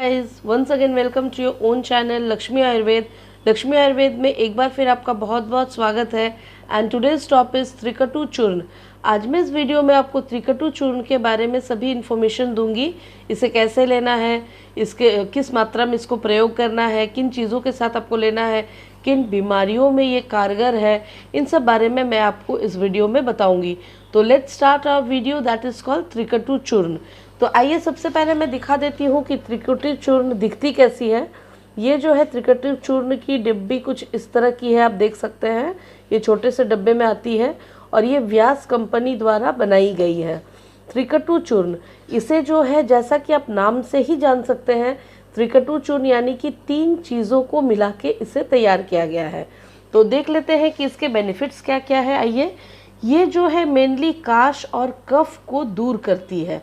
Guys, once again welcome to your own channel Lakshmi Ayurveda. Lakshmi Ayurveda में एक बार फिर आपका बहुत बहुत स्वागत है। And today's topic is Trikatu churna. आज मैं इस वीडियो में आपको त्रिकटु चूर्ण के बारे में सभी इन्फॉर्मेशन दूंगी। इसे कैसे लेना है, इसके किस मात्रा में इसको प्रयोग करना है, किन चीज़ों के साथ आपको लेना है, किन बीमारियों में ये कारगर है, इन सब बारे में मैं आपको इस वीडियो में बताऊंगी। तो let's start our video that is called Trikatu churna. तो आइए सबसे पहले मैं दिखा देती हूँ कि त्रिकटु चूर्ण दिखती कैसी है। ये जो है त्रिकटु चूर्ण की डिब्बी कुछ इस तरह की है, आप देख सकते हैं। ये छोटे से डब्बे में आती है और ये व्यास कंपनी द्वारा बनाई गई है। त्रिकटु चूर्ण, इसे जो है जैसा कि आप नाम से ही जान सकते हैं, त्रिकटु चूर्ण यानी कि 3 चीज़ों को मिला के इसे तैयार किया गया है। तो देख लेते हैं कि इसके बेनिफिट्स क्या क्या है। आइए, ये जो है मेनली काश और कफ को दूर करती है।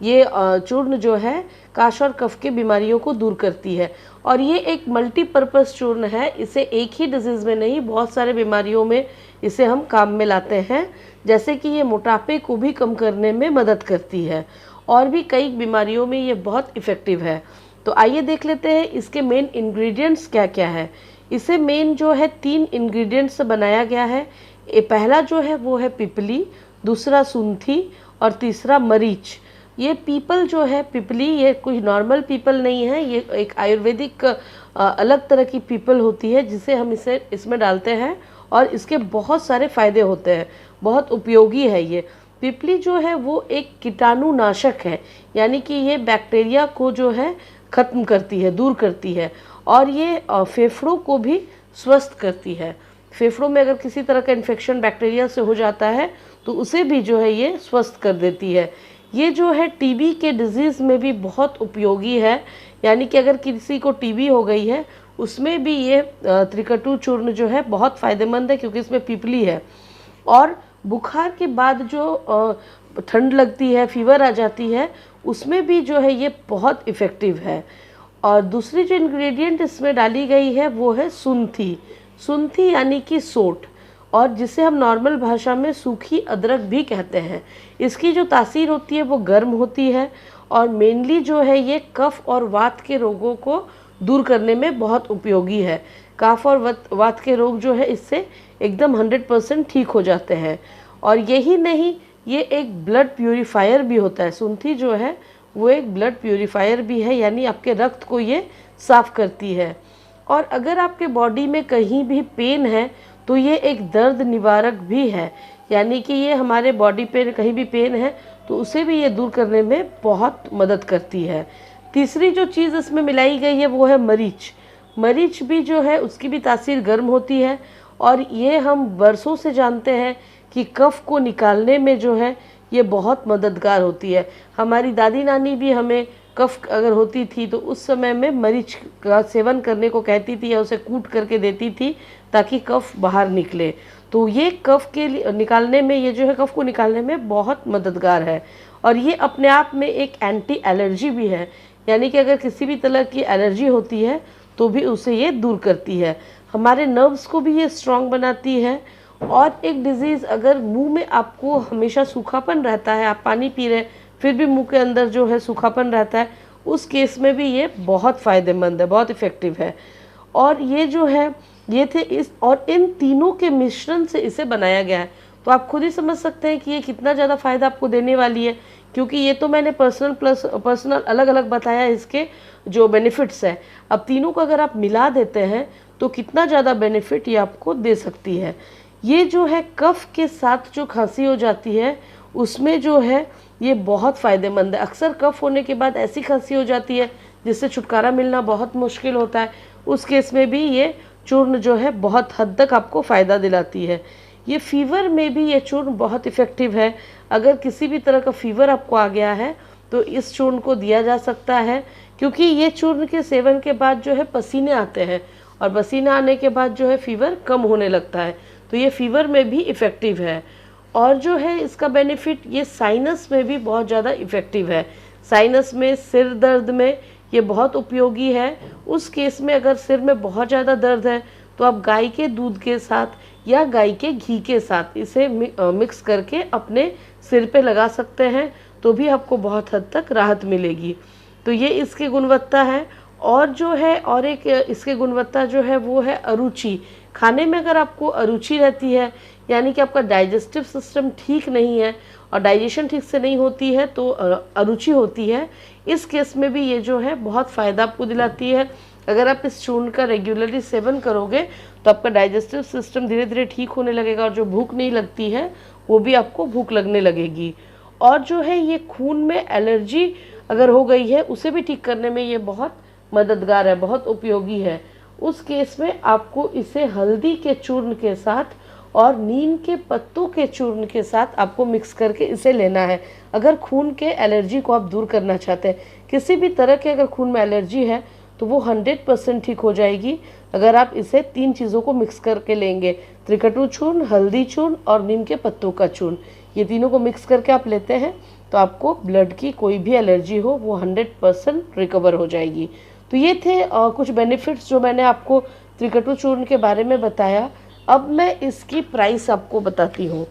ये चूर्ण जो है काश और कफ की बीमारियों को दूर करती है और ये एक मल्टीपर्पज़ चूर्ण है। इसे एक ही डिजीज़ में नहीं, बहुत सारे बीमारियों में इसे हम काम में लाते हैं। जैसे कि ये मोटापे को भी कम करने में मदद करती है और भी कई बीमारियों में ये बहुत इफ़ेक्टिव है। तो आइए देख लेते हैं इसके मेन इंग्रेडिएंट्स क्या क्या है। इसे मेन जो है 3 इंग्रेडिएंट्स से बनाया गया है। पहला जो है वो है पिपली, दूसरा सुंठी और तीसरा मरीच। ये पीपल जो है, पिपली, ये कोई नॉर्मल पीपल नहीं है, ये एक आयुर्वेदिक अलग तरह की पीपल होती है जिसे हम इसमें डालते हैं और इसके बहुत सारे फ़ायदे होते हैं, बहुत उपयोगी है। ये पिपली जो है वो एक कीटाणुनाशक है, यानी कि ये बैक्टीरिया को जो है ख़त्म करती है, दूर करती है और ये फेफड़ों को भी स्वस्थ करती है। फेफड़ों में अगर किसी तरह का इन्फेक्शन बैक्टीरिया से हो जाता है तो उसे भी जो है ये स्वस्थ कर देती है। ये जो है टीबी के डिजीज़ में भी बहुत उपयोगी है, यानी कि अगर किसी को टीबी हो गई है उसमें भी ये त्रिकटु चूर्ण जो है बहुत फ़ायदेमंद है, क्योंकि इसमें पिपली है। और बुखार के बाद जो ठंड लगती है, फीवर आ जाती है, उसमें भी जो है ये बहुत इफ़ेक्टिव है। और दूसरी जो इंग्रेडिएंट इसमें डाली गई है वो है सुंठी। सुंठी यानी कि सोंठ, और जिसे हम नॉर्मल भाषा में सूखी अदरक भी कहते हैं। इसकी जो तासीर होती है वो गर्म होती है और मेनली जो है ये कफ और वात के रोगों को दूर करने में बहुत उपयोगी है। कफ और वात के रोग जो है इससे एकदम 100% ठीक हो जाते हैं। और यही नहीं, ये एक ब्लड प्यूरीफायर भी होता है। सुंठी जो है वो एक ब्लड प्यूरीफायर भी है, यानी आपके रक्त को ये साफ़ करती है। और अगर आपके बॉडी में कहीं भी पेन है तो ये एक दर्द निवारक भी है, यानी कि ये हमारे बॉडी पे कहीं भी पेन है तो उसे भी ये दूर करने में बहुत मदद करती है। तीसरी जो चीज़ इसमें मिलाई गई है वो है मरीच। मरीच भी जो है उसकी भी तासीर गर्म होती है और ये हम बरसों से जानते हैं कि कफ को निकालने में जो है ये बहुत मददगार होती है। हमारी दादी नानी भी हमें कफ अगर होती थी तो उस समय में मरीच का सेवन करने को कहती थी या उसे कूट करके देती थी ताकि कफ बाहर निकले। तो ये कफ के निकालने में, ये जो है कफ को निकालने में बहुत मददगार है। और ये अपने आप में एक एंटी एलर्जी भी है, यानी कि अगर किसी भी तरह की एलर्जी होती है तो भी उसे ये दूर करती है। हमारे नर्व्स को भी ये स्ट्रॉन्ग बनाती है। और एक डिज़ीज़, अगर मुंह में आपको हमेशा सूखापन रहता है, आप पानी पी रहे हैं फिर भी मुंह के अंदर जो है सूखापन रहता है, उस केस में भी ये बहुत फ़ायदेमंद है, बहुत इफ़ेक्टिव है। और ये जो है ये थे इस और इन तीनों के मिश्रण से इसे बनाया गया है। तो आप खुद ही समझ सकते हैं कि ये कितना ज़्यादा फ़ायदा आपको देने वाली है, क्योंकि ये तो मैंने पर्सनल अलग अलग बताया इसके जो बेनिफिट्स है। अब तीनों को अगर आप मिला देते हैं तो कितना ज़्यादा बेनिफिट ये आपको दे सकती है। ये जो है कफ के साथ जो खांसी हो जाती है उसमें जो है ये बहुत फ़ायदेमंद है। अक्सर कफ होने के बाद ऐसी खांसी हो जाती है जिससे छुटकारा मिलना बहुत मुश्किल होता है। उस केस में भी ये चूर्ण जो है बहुत हद तक आपको फ़ायदा दिलाती है। ये फीवर में भी ये चूर्ण बहुत इफ़ेक्टिव है। अगर किसी भी तरह का फीवर आपको आ गया है तो इस चूर्ण को दिया जा सकता है, क्योंकि ये चूर्ण के सेवन के बाद जो है पसीने आते हैं और पसीना आने के बाद जो है फीवर कम होने लगता है। तो ये फीवर में भी इफ़ेक्टिव है। और जो है इसका बेनिफिट, ये साइनस में भी बहुत ज़्यादा इफ़ेक्टिव है। साइनस में, सिर दर्द में ये बहुत उपयोगी है। उस केस में अगर सिर में बहुत ज़्यादा दर्द है तो आप गाय के दूध के साथ या गाय के घी के साथ इसे मिक्स करके अपने सिर पे लगा सकते हैं, तो भी आपको बहुत हद तक राहत मिलेगी। तो ये इसकी गुणवत्ता है। और जो है और एक इसकी गुणवत्ता जो है वो है अरुचि। खाने में अगर आपको अरुचि रहती है, यानी कि आपका डाइजेस्टिव सिस्टम ठीक नहीं है और डाइजेशन ठीक से नहीं होती है, तो अरुचि होती है, इस केस में भी ये जो है बहुत फ़ायदा आपको दिलाती है। अगर आप इस चूर्ण का रेगुलरली सेवन करोगे तो आपका डाइजेस्टिव सिस्टम धीरे धीरे ठीक होने लगेगा और जो भूख नहीं लगती है वो भी आपको भूख लगने लगेगी। और जो है ये खून में एलर्जी अगर हो गई है उसे भी ठीक करने में ये बहुत मददगार है, बहुत उपयोगी है। उस केस में आपको इसे हल्दी के चूर्ण के साथ और नीम के पत्तों के चूर्ण के साथ आपको मिक्स करके इसे लेना है। अगर खून के एलर्जी को आप दूर करना चाहते हैं, किसी भी तरह के अगर खून में एलर्जी है तो वो 100% ठीक हो जाएगी अगर आप इसे 3 चीज़ों को मिक्स करके लेंगे। त्रिकटु चूर्ण, हल्दी चूर्ण और नीम के पत्तों का चूर्ण, ये तीनों को मिक्स करके आप लेते हैं तो आपको ब्लड की कोई भी एलर्जी हो वो 100% रिकवर हो जाएगी। तो ये थे कुछ बेनिफिट्स जो मैंने आपको त्रिकटु चूर्ण के बारे में बताया। अब मैं इसकी प्राइस आपको बताती हूँ।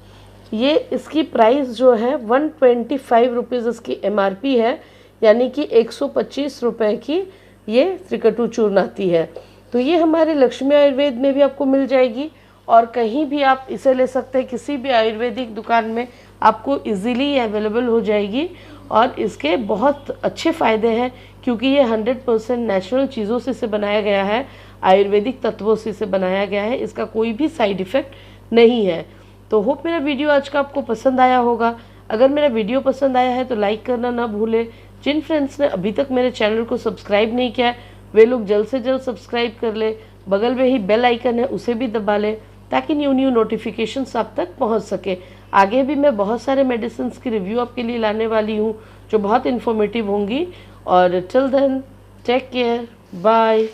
ये इसकी प्राइस जो है 125 रुपीज़ इसकी MRP है, यानी कि 125 रुपये की ये त्रिकटु चूर्ण आती है। तो ये हमारे लक्ष्मी आयुर्वेद में भी आपको मिल जाएगी और कहीं भी आप इसे ले सकते हैं, किसी भी आयुर्वेदिक दुकान में आपको इजीली अवेलेबल हो जाएगी। और इसके बहुत अच्छे फ़ायदे हैं क्योंकि ये 100% नेचुरल चीज़ों से इसे बनाया गया है, आयुर्वेदिक तत्वों से इसे बनाया गया है, इसका कोई भी साइड इफ़ेक्ट नहीं है। तो होप मेरा वीडियो आज का आपको पसंद आया होगा। अगर मेरा वीडियो पसंद आया है तो लाइक करना ना भूलें। जिन फ्रेंड्स ने अभी तक मेरे चैनल को सब्सक्राइब नहीं किया है वे लोग जल्द से जल्द सब्सक्राइब कर ले। बगल में ही बेल आइकन है उसे भी दबा लें ताकि न्यू नोटिफिकेशंस आप तक पहुंच सके। आगे भी मैं बहुत सारे मेडिसिन की रिव्यू आपके लिए लाने वाली हूं जो बहुत इन्फॉर्मेटिव होंगी। और till then take care, bye.